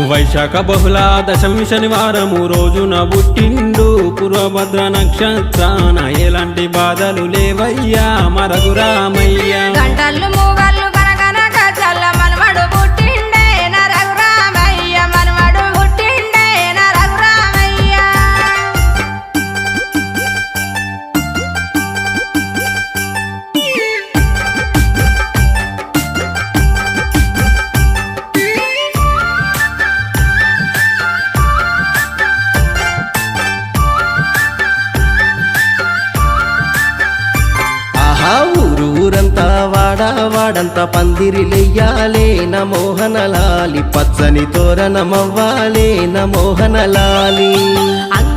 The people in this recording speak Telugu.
వైశాఖ బహుళ దశమి శనివారము రోజున పుట్టిండు పూర్వభద్ర నక్షత్రాన ఎలాంటి బాధలు లేవయ్యా మరగురామయ్య గంటలు మూగళ్ళు కనకనక చల్ల మనవడు పుట్టిండే నా రఘురామయ్య మనవడు పుట్టిండే నా రఘురామయ్య ఆహా ఊరంతా వాడంతా పందిరిలెయ్యాలే నా మోహనలాలి పచ్చని తోరణమవ్వాలే నా మోహనలాలి అంగ